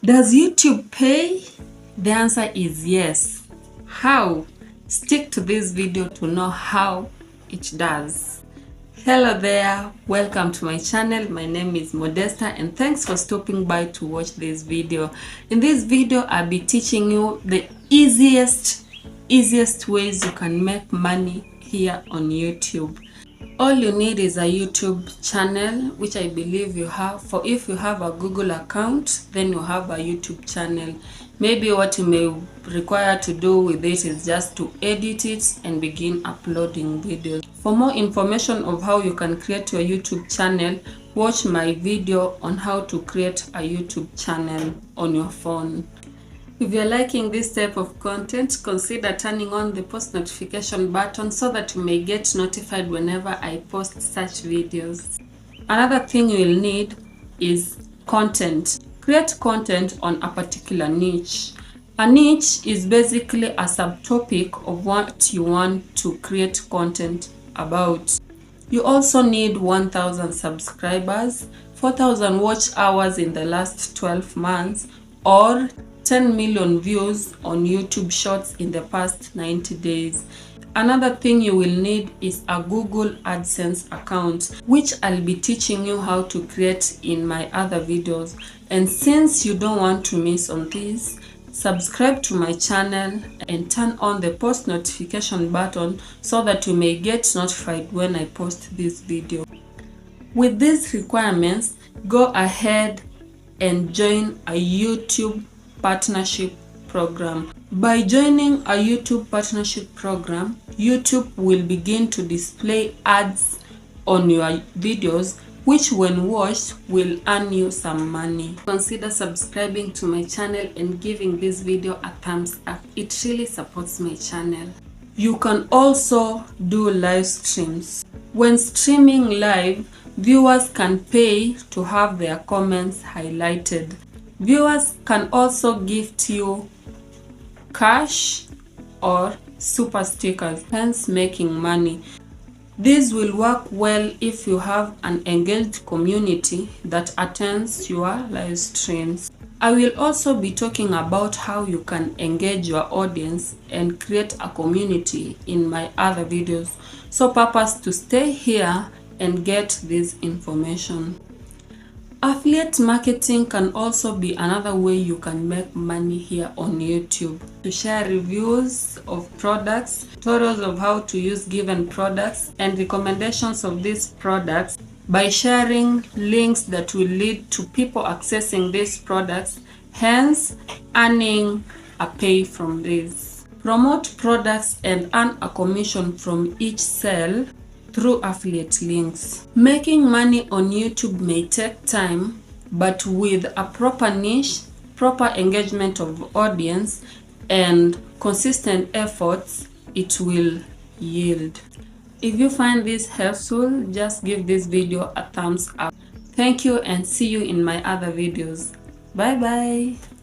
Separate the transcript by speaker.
Speaker 1: Does YouTube pay? The answer is yes. How? Stick to this video to know how it does. Hello there, welcome to my channel. My name is Modesta and thanks for stopping by to watch this video. In this video, I'll be teaching you the easiest ways you can make money here on YouTube. All you need is a YouTube channel, which I believe you have. For if you have a Google account, then you have a YouTube channel. Maybe what you may require to do with it is just to edit it and begin uploading videos. For more information of how you can create your YouTube channel, watch my video on how to create a YouTube channel on your phone. If you're liking this type of content, consider turning on the post notification button so that you may get notified whenever I post such videos. Another thing you'll need is content. Create content on a particular niche. A niche is basically a subtopic of what you want to create content about. You also need 1,000 subscribers, 4,000 watch hours in the last 12 months, or 10 million views on YouTube Shorts in the past 90 days. Another thing you will need is a Google AdSense account, which I'll be teaching you how to create in my other videos. And since you don't want to miss on this, subscribe to my channel and turn on the post notification button so that you may get notified when I post this video. With these requirements, go ahead and join a YouTube partnership program. By joining a YouTube partnership program, YouTube will begin to display ads on your videos, which when watched will earn you some money. Consider subscribing to my channel and giving this video a thumbs up. It really supports my channel. You can also do live streams. When streaming live, viewers can pay to have their comments highlighted. Viewers can also gift you cash or super stickers, hence making money. This will work well if you have an engaged community that attends your live streams. I will also be talking about how you can engage your audience and create a community in my other videos. So purpose to stay here and get this information. Affiliate marketing can also be another way you can make money here on YouTube. To share reviews of products, tutorials of how to use given products, and recommendations of these products by sharing links that will lead to people accessing these products, hence earning a pay from this. Promote products and earn a commission from each sale through affiliate links. Making money on YouTube may take time, but with a proper niche, proper engagement of audience, and consistent efforts, it will yield. If you find this helpful, just give this video a thumbs up. Thank you and see you in my other videos. Bye bye.